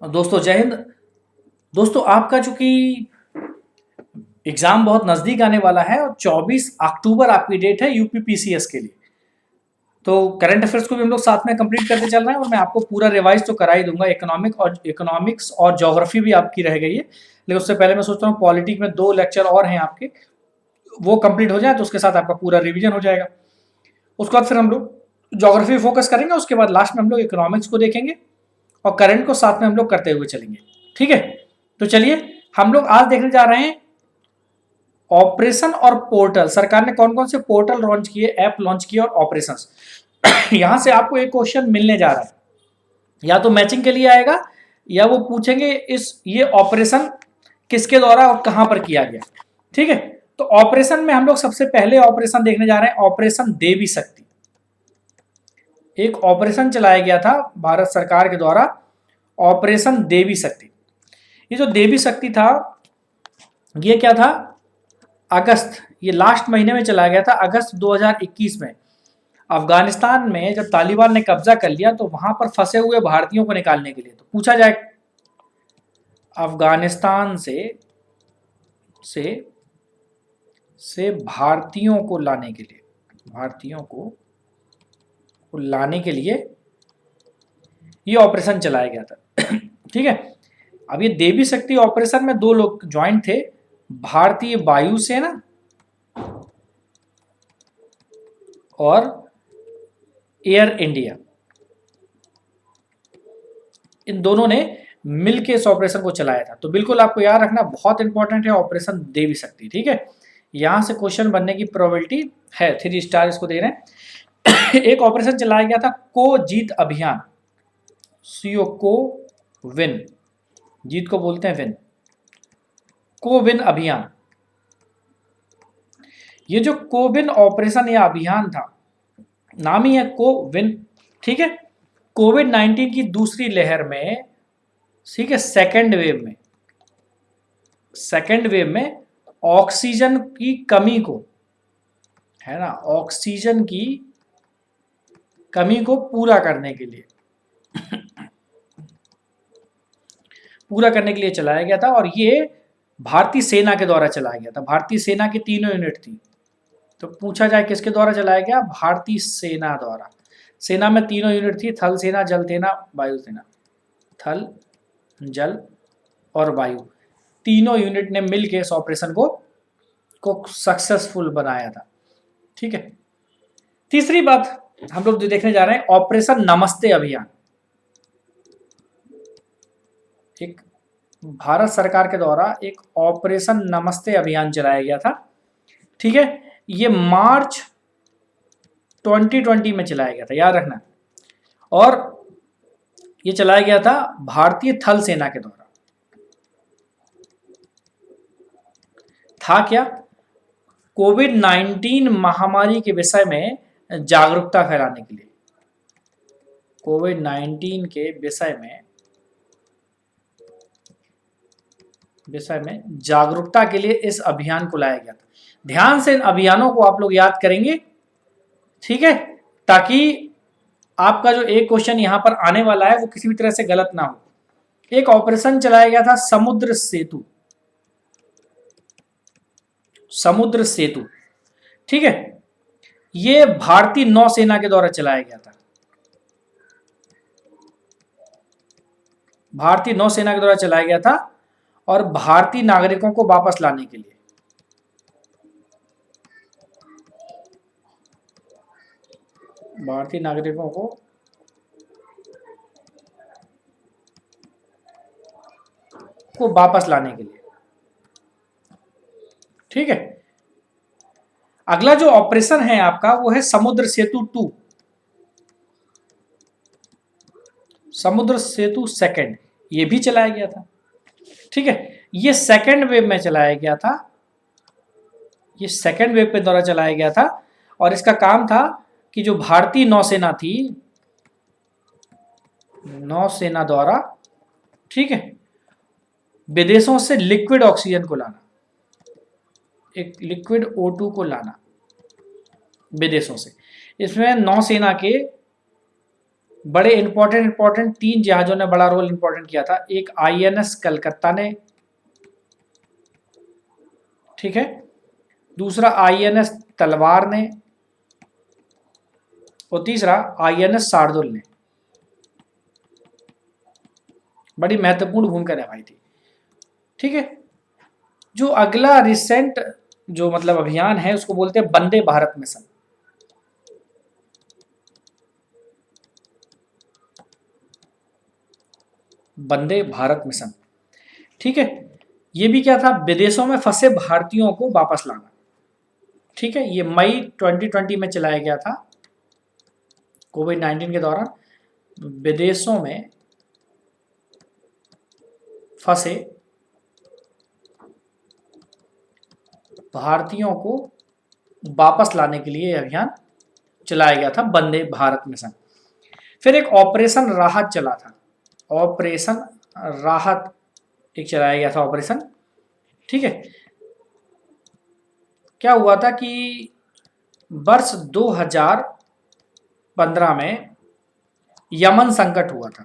दोस्तों जय हिंद। दोस्तों आपका चूंकि एग्जाम बहुत नजदीक आने वाला है और 24 अक्टूबर आपकी डेट है यूपीपीसीएस के लिए। तो करंट अफेयर्स को भी हम लोग साथ में कंप्लीट करते चल रहे हैं और मैं आपको पूरा रिवाइज तो करा ही दूंगा। इकोनॉमिक्स और ज्योग्राफी भी आपकी रह गई है, लेकिन उससे पहले मैं सोचता हूँ पॉलिटिक्स में 2 लेक्चर और हैं आपके, वो कंप्लीट हो जाए तो उसके साथ आपका पूरा रिवीजन हो जाएगा। उसके बाद फिर हम लोग ज्योग्राफी फोकस करेंगे, उसके बाद लास्ट में हम लोग इकोनॉमिक्स को देखेंगे और करंट को साथ में हम लोग करते हुए चलेंगे। ठीक है, तो चलिए हम लोग आज देखने जा रहे हैं ऑपरेशन और पोर्टल। सरकार ने कौन कौन से पोर्टल लॉन्च किए, ऐप लॉन्च किए और ऑपरेशंस। यहां से आपको एक क्वेश्चन मिलने जा रहा है, या तो मैचिंग के लिए आएगा या वो पूछेंगे ये ऑपरेशन किसके द्वारा और कहां पर किया गया। ठीक है, तो ऑपरेशन में हम लोग सबसे पहले ऑपरेशन देखने जा रहे हैं, ऑपरेशन देवी शक्ति। एक ऑपरेशन चलाया गया था भारत सरकार के द्वारा, ऑपरेशन देवी शक्ति। ये जो देवी शक्ति था ये क्या था, अगस्त, ये लास्ट महीने में चलाया गया था, अगस्त 2021 में। अफगानिस्तान में जब तालिबान ने कब्जा कर लिया तो वहां पर फंसे हुए भारतीयों को निकालने के लिए, तो पूछा जाए अफगानिस्तान से से भारतीयों को लाने के लिए, भारतीयों को लाने के लिए ये ऑपरेशन चलाया गया था। ठीक है, अब ये देवी शक्ति ऑपरेशन में 2 लोग ज्वाइंट थे, भारतीय वायुसेना और एयर इंडिया। इन दोनों ने मिलकर इस ऑपरेशन को चलाया था। तो बिल्कुल आपको याद रखना, बहुत इंपॉर्टेंट है ऑपरेशन देवी शक्ति। ठीक है, यहां से क्वेश्चन बनने की प्रोबेबिलिटी है, 3 स्टार इसको दे रहे हैं। एक ऑपरेशन चलाया गया था को जीत अभियान, सीओ को विन, जीत को बोलते हैं विन, को विन अभियान। ये जो कोविन ऑपरेशन या अभियान था, नाम ही है को विन। ठीक है, कोविड 19 की दूसरी लहर में, ठीक है, सेकेंड वेव में ऑक्सीजन की कमी को, है ना, ऑक्सीजन की कमी को पूरा करने के लिए चलाया गया था। और ये भारतीय सेना के द्वारा चलाया गया था। भारतीय सेना की 3 यूनिट थी, तो पूछा जाए किसके द्वारा चलाया गया, भारतीय सेना द्वारा। सेना में 3 यूनिट थी, थल सेना, जल सेना, वायु सेना। थल, जल और वायु, तीनों यूनिट ने मिलकर इस ऑपरेशन को सक्सेसफुल बनाया था। ठीक है, तीसरी बात हम लोग जो देखने जा रहे हैं, ऑपरेशन नमस्ते अभियान। एक भारत सरकार के द्वारा एक ऑपरेशन नमस्ते अभियान चलाया गया था। ठीक है, ये मार्च 2020 में चलाया गया था, याद रखना। और ये चलाया गया था भारतीय थल सेना के द्वारा। था क्या, कोविड 19 महामारी के विषय में जागरूकता फैलाने के लिए, कोविड 19 के विषय में जागरूकता के लिए इस अभियान को लाया गया था। ध्यान से इन अभियानों को आप लोग याद करेंगे, ठीक है, ताकि आपका जो एक क्वेश्चन यहां पर आने वाला है वो किसी भी तरह से गलत ना हो। एक ऑपरेशन चलाया गया था समुद्र सेतु। ठीक है, ये भारतीय नौसेना के द्वारा चलाया गया था, भारतीय नौसेना के द्वारा चलाया गया था। और भारतीय नागरिकों को वापस लाने के लिए, भारतीय नागरिकों को वापस लाने के लिए। ठीक है, अगला जो ऑपरेशन है आपका वो है समुद्र सेतु 2, समुद्र सेतु सेकंड, ये भी चलाया गया था। ठीक है, ये सेकंड वेव में चलाया गया था, ये सेकंड वेव के द्वारा चलाया गया था। और इसका काम था कि जो भारतीय नौसेना थी, नौसेना द्वारा, ठीक है, विदेशों से लिक्विड ऑक्सीजन को लाना, एक लिक्विड O2 को लाना विदेशों से। इसमें नौसेना के बड़े इंपॉर्टेंट 3 जहाजों ने बड़ा रोल इंपॉर्टेंट किया था। एक आईएनएस कलकत्ता ने, ठीक है, दूसरा आईएनएस तलवार ने, और तीसरा आईएनएस शार्दुल ने। बड़ी महत्वपूर्ण भूमिका निभाई थी, ठीक है। जो अगला रिसेंट जो मतलब अभियान है उसको बोलते हैं वंदे भारत मिशन। वंदे भारत मिशन, ठीक है। ये भी क्या था, विदेशों में फंसे भारतीयों को वापस लाना, ठीक है। ये मई 2020 में चलाया गया था, कोविड-19 के दौरान विदेशों में फंसे भारतीयों को वापस लाने के लिए अभियान चलाया गया था, वंदे भारत मिशन। फिर एक ऑपरेशन राहत चला था, ऑपरेशन राहत एक चलाया गया था ऑपरेशन, ठीक है। क्या हुआ था कि वर्ष 2015 में यमन संकट हुआ था।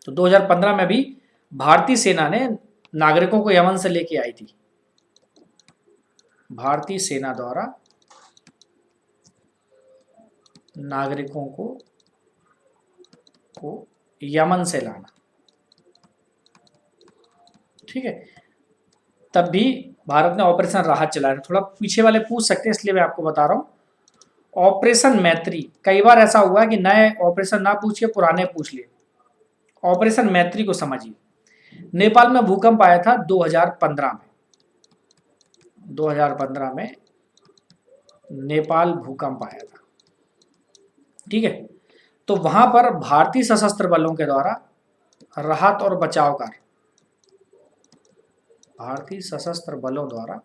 तो 2015 में भी भारतीय सेना ने नागरिकों को यमन से लेके आई थी। भारतीय सेना द्वारा नागरिकों को यमन से लाना, ठीक है। तब भी भारत ने ऑपरेशन राहत चलाया। थोड़ा पीछे वाले पूछ सकते हैं इसलिए मैं आपको बता रहा हूं। ऑपरेशन मैत्री, कई बार ऐसा हुआ कि नए ऑपरेशन ना पूछिए पुराने पूछ लिए। ऑपरेशन मैत्री को समझिए। नेपाल में भूकंप आया था 2015 में। 2015 में नेपाल भूकंप आया था, ठीक है। तो वहां पर भारतीय सशस्त्र बलों के द्वारा राहत और बचाव कार्य, भारतीय सशस्त्र बलों द्वारा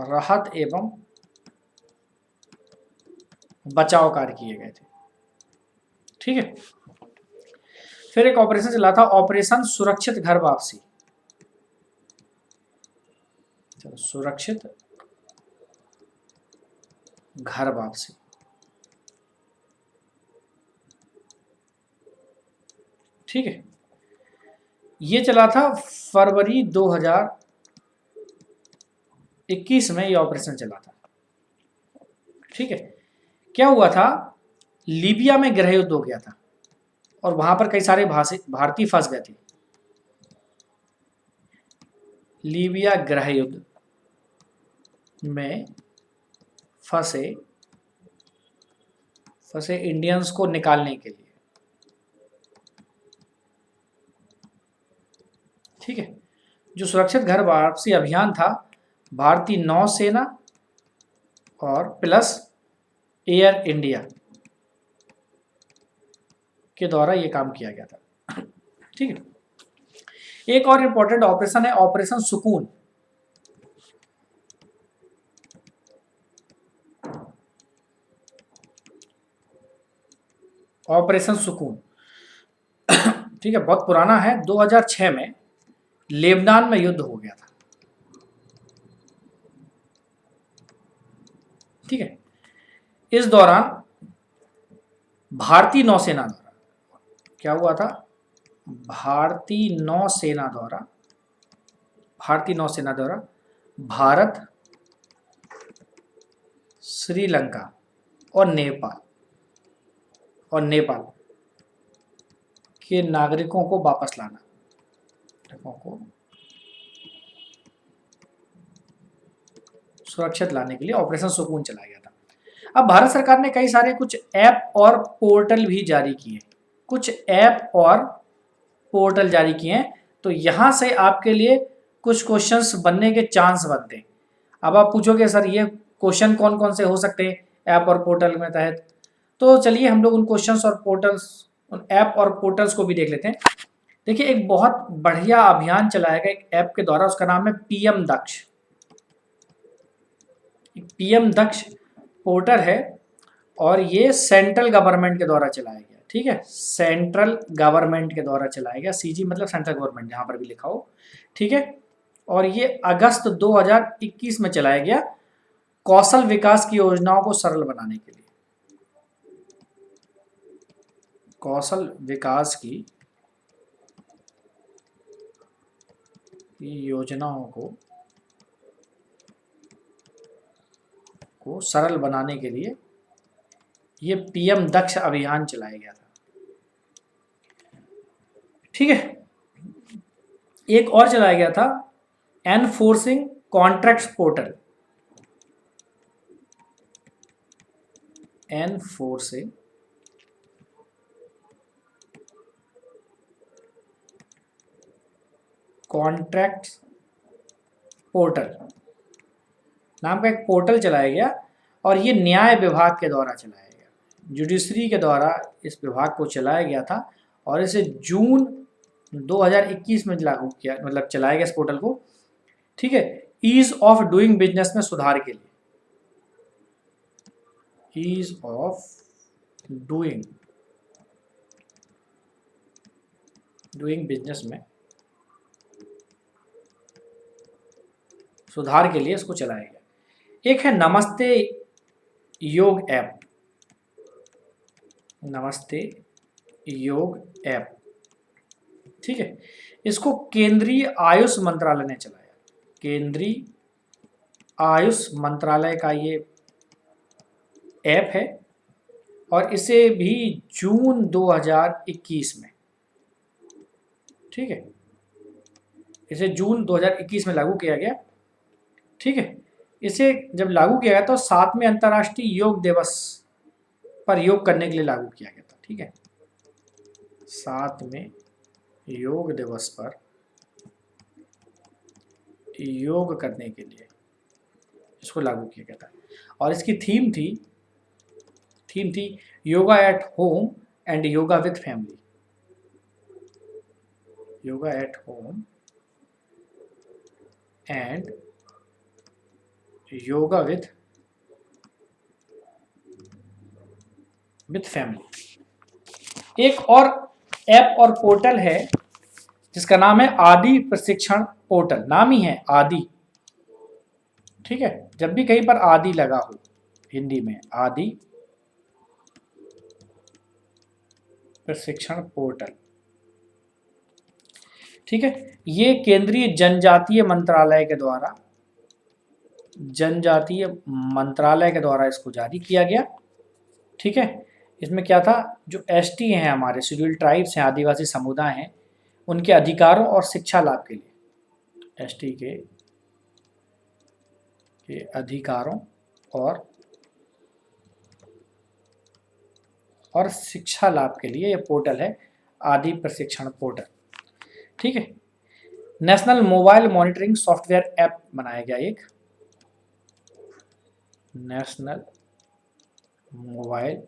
राहत एवं बचाव कार्य किए गए थे, ठीक है। फिर एक ऑपरेशन चला था, ऑपरेशन सुरक्षित घर वापसी। सुरक्षित घर वापसी, ठीक है। ये चला था फरवरी 2021 में, ये ऑपरेशन चला था, ठीक है। क्या हुआ था, लीबिया में गृह युद्ध हो गया था और वहां पर कई सारे भारतीय फंस गए थे। लीबिया गृह युद्ध में फंसे इंडियंस को निकालने के लिए, ठीक है। जो सुरक्षित घर वापसी अभियान था, भारतीय नौसेना और प्लस एयर इंडिया के द्वारा यह काम किया गया था, ठीक है। एक और इंपॉर्टेंट ऑपरेशन है ऑपरेशन सुकून। ऑपरेशन सुकून, ठीक है, बहुत पुराना है। 2006 में लेबनान में युद्ध हो गया था, ठीक है। इस दौरान भारतीय नौसेना द्वारा क्या हुआ था, भारतीय नौसेना द्वारा भारत, श्रीलंका और नेपाल के नागरिकों को वापस लाना, सुरक्षित लाने के लिए ऑपरेशन सुकून चलाया गया था। अब भारत सरकार ने कई सारे कुछ ऐप और पोर्टल भी जारी किए, हैं। तो यहां से आपके लिए कुछ क्वेश्चंस बनने के चांस बनते हैं। अब आप पूछोगे सर ये क्वेश्चन कौन कौन से हो सकते हैं ऐप और पोर्टल में तहत, तो चलिए हम लोग उन क्वेश्चंस और पोर्टल्स, उन ऐप और पोर्टल्स को भी देख लेते हैं। देखिए एक बहुत बढ़िया अभियान चलाया गया एक ऐप के द्वारा, उसका नाम है पीएम दक्ष। पीएम दक्ष पोर्टल है और ये सेंट्रल गवर्नमेंट के द्वारा चलाया गया, ठीक है। सेंट्रल गवर्नमेंट के द्वारा चलाया गया, सीजी मतलब सेंट्रल गवर्नमेंट जहां पर भी लिखा हो, ठीक है। और ये अगस्त 2021 में चलाया गया। कौशल विकास की योजनाओं को सरल बनाने के लिए, कौशल विकास की योजनाओं को सरल बनाने के लिए ये पीएम दक्ष अभियान चलाया गया था। ठीक है, एक और चलाया गया था enforcing contracts portal, enforcing contracts portal नाम का एक पोर्टल चलाया गया और ये न्याय विभाग के द्वारा चलाया गया, जुडिशरी के द्वारा इस विभाग को चलाया गया था और इसे जून 2021 में लागू किया, मतलब चलाया गया इस पोर्टल को। ठीक है, ईज ऑफ डूइंग बिजनेस में सुधार के लिए, ईज ऑफ डूइंग बिजनेस में सुधार के लिए इसको चलाया गया। एक है नमस्ते योग ऐप, नमस्ते योग ऐप। ठीक है, इसको केंद्रीय आयुष मंत्रालय ने चलाया, केंद्रीय आयुष मंत्रालय का ये ऐप है और इसे भी जून 2021 में, ठीक है, इसे जून 2021 में लागू किया गया। ठीक है, इसे जब लागू किया गया तो 7वें अंतर्राष्ट्रीय योग दिवस पर योग करने के लिए लागू किया गया था। ठीक है, 7वें योग दिवस पर योग करने के लिए इसको लागू किया गया था और इसकी थीम थी yoga at home and yoga with family, yoga at home and yoga with family. एक और ऐप और पोर्टल है जिसका नाम है आदि प्रशिक्षण पोर्टल, नाम ही है आदि। ठीक है, जब भी कहीं पर आदि लगा हो हिंदी में, आदि प्रशिक्षण पोर्टल। ठीक है, ये केंद्रीय जनजातीय मंत्रालय के द्वारा इसको जारी किया गया। ठीक है, इसमें क्या था, जो एसटी हैं, हमारे शेड्यूल ट्राइब्स हैं, आदिवासी समुदाय हैं, उनके अधिकारों और शिक्षा लाभ के लिए, एसटी के अधिकारों और शिक्षा लाभ के लिए ये पोर्टल है आदि प्रशिक्षण पोर्टल। ठीक है, national mobile monitoring software app बनाया गया, एक national mobile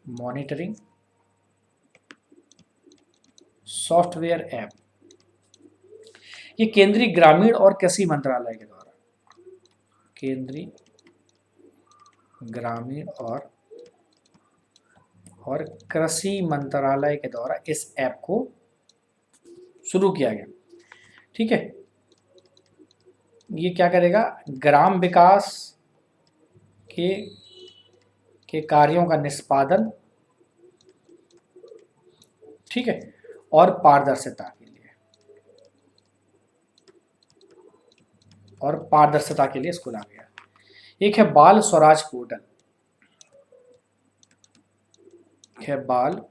monitoring software app. ये केंद्रीय ग्रामीण और कृषि मंत्रालय के द्वारा, केंद्रीय ग्रामीण और कृषि मंत्रालय के द्वारा इस ऐप को शुरू किया गया। ठीक है, ये क्या करेगा, ग्राम विकास के कार्यों का निष्पादन, ठीक है, और पारदर्शिता के लिए इसको लाया गया। एक है बाल स्वराज पोर्टल, है बाल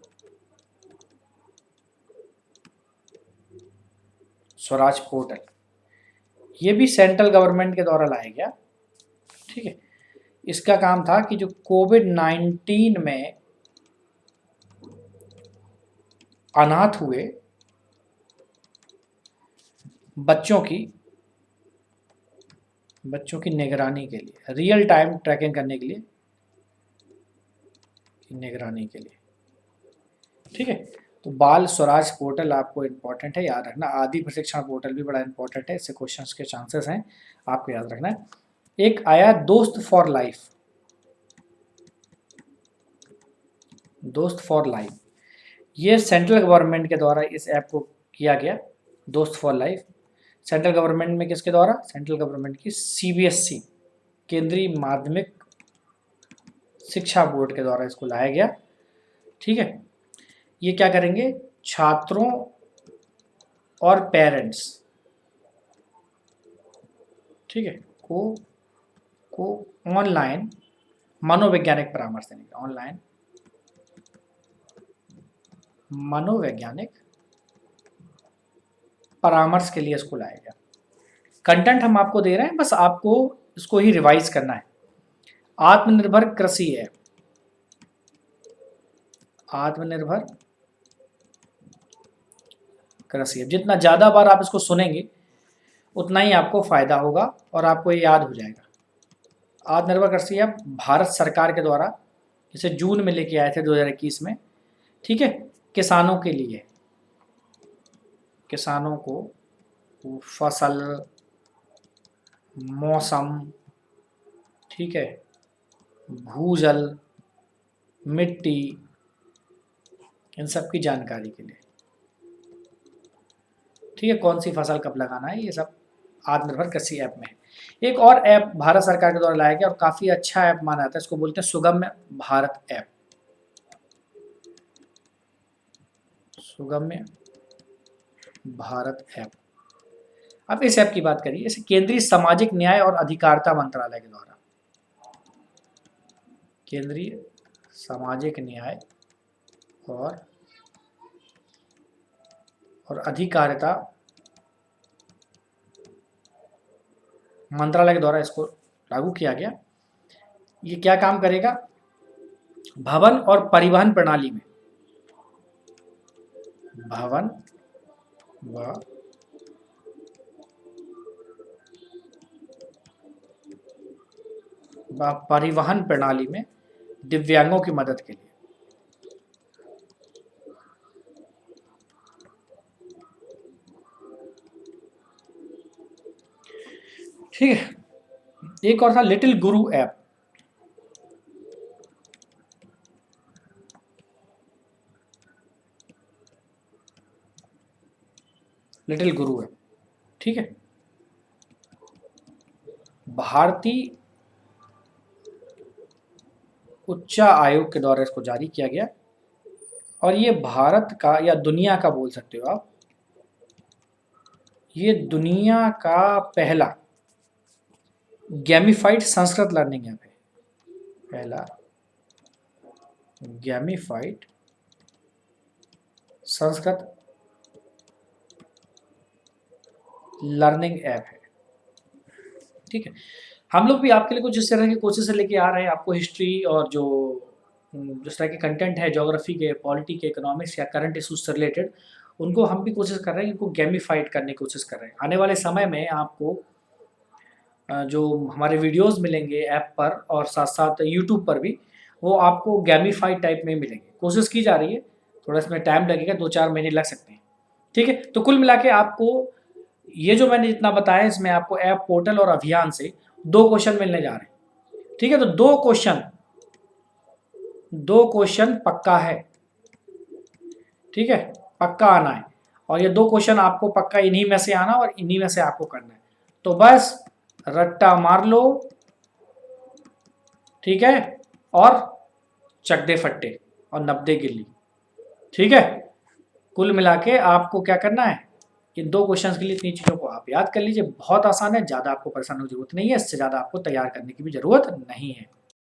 स्वराज पोर्टल, ये भी सेंट्रल गवर्नमेंट के द्वारा लाया गया। ठीक है, इसका काम था कि जो कोविड-19 में अनाथ हुए बच्चों की निगरानी के लिए, रियल टाइम ट्रैकिंग करने के लिए, निगरानी के लिए। ठीक है, तो बाल स्वराज पोर्टल आपको इंपॉर्टेंट है, याद रखना। आदि प्रशिक्षण पोर्टल भी बड़ा इंपॉर्टेंट है, इससे क्वेश्चंस के चांसेस हैं, आपको याद रखना है। एक आया दोस्त फॉर लाइफ, दोस्त फॉर लाइफ, ये सेंट्रल गवर्नमेंट के द्वारा इस ऐप को किया गया, दोस्त फॉर लाइफ। सेंट्रल गवर्नमेंट में किसके द्वारा? सेंट्रल गवर्नमेंट की सीबीएसई, केंद्रीय माध्यमिक शिक्षा बोर्ड के द्वारा इसको लाया गया। ठीक है, ये क्या करेंगे? छात्रों और पेरेंट्स, ठीक है, को ऑनलाइन मनोवैज्ञानिक परामर्श देने का, ऑनलाइन मनोवैज्ञानिक परामर्श के लिए इसको लाया गया। कंटेंट हम आपको दे रहे हैं, बस आपको इसको ही रिवाइज करना है। आत्मनिर्भर कृषि ऐप, आत्मनिर्भर कृषि ऐप, जितना ज़्यादा बार आप इसको सुनेंगे उतना ही आपको फायदा होगा और आपको ये याद हो जाएगा। आत्मनिर्भर कृषि ऐप भारत सरकार के द्वारा इसे जून में लेके आए थे 2021 में। ठीक है, किसानों के लिए, किसानों को फसल, मौसम, ठीक है, भूजल, मिट्टी, इन सब की जानकारी के लिए, ठीक है, कौन सी फसल कब लगाना है, ये सब आत्मनिर्भर कृषि ऐप में है। एक और ऐप भारत सरकार के द्वारा लाया गया और काफ़ी अच्छा ऐप माना जाता है, इसको बोलते हैं सुगम्य भारत ऐप। सुगम्य भारत ऐप। अब इस ऐप की बात करिए, इसे केंद्रीय सामाजिक न्याय और अधिकारिता मंत्रालय के द्वारा, केंद्रीय सामाजिक न्याय और अधिकारिता मंत्रालय के द्वारा इसको लागू किया गया। ये क्या काम करेगा? भवन और परिवहन प्रणाली में, भवन व परिवहन प्रणाली में दिव्यांगों की मदद के लिए। ठीक है, एक और था लिटिल गुरु ऐप। लिटिल गुरु ऐप, ठीक है, भारतीय उच्च आयोग के द्वारा इसको जारी किया गया और ये भारत का या दुनिया का बोल सकते हो आप, ये दुनिया का पहला गैमिफाइड संस्कृत लर्निंग ऐप है, पहला गैमिफाइड संस्कृत लर्निंग ऐप है। ठीक है, हम लोग भी आपके लिए कुछ इस तरह की कोशिश लेके आ रहे हैं, आपको हिस्ट्री और जो जिस तरह के कंटेंट है, ज्योग्राफी के, पॉलिटी के, इकोनॉमिक्स या करंट इशूज से रिलेटेड, उनको हम भी कोशिश कर रहे हैं, इनको गेमिफाइड करने की कोशिश कर रहे हैं। आने वाले समय में आपको जो हमारे वीडियोस मिलेंगे ऐप पर और साथ साथ यूट्यूब पर भी, वो आपको गेमिफाइड टाइप में मिलेंगे। कोशिश की जा रही है, थोड़ा इसमें टाइम लगेगा, 2-4 महीने लग सकते हैं। ठीक है, तो कुल मिला के आपको ये जो मैंने जितना बताया, इसमें आपको ऐप, पोर्टल और अभियान से 2 क्वेश्चन मिलने जा रहे हैं। ठीक है, तो 2 क्वेश्चन पक्का है। ठीक है, पक्का आना है और ये 2 क्वेश्चन आपको पक्का इन्हीं में से आना और इन्हीं में से आपको करना है। तो बस रट्टा मार लो, ठीक है, और चक दे फट्टे और 90 गिल्ली। ठीक है, कुल मिला के आपको क्या करना है, इन 2 क्वेश्चंस के लिए इतनी चीज़ों को आप याद कर लीजिए। बहुत आसान है, ज़्यादा आपको परेशान होने की जरूरत नहीं है, इससे ज़्यादा आपको तैयार करने की भी जरूरत नहीं है।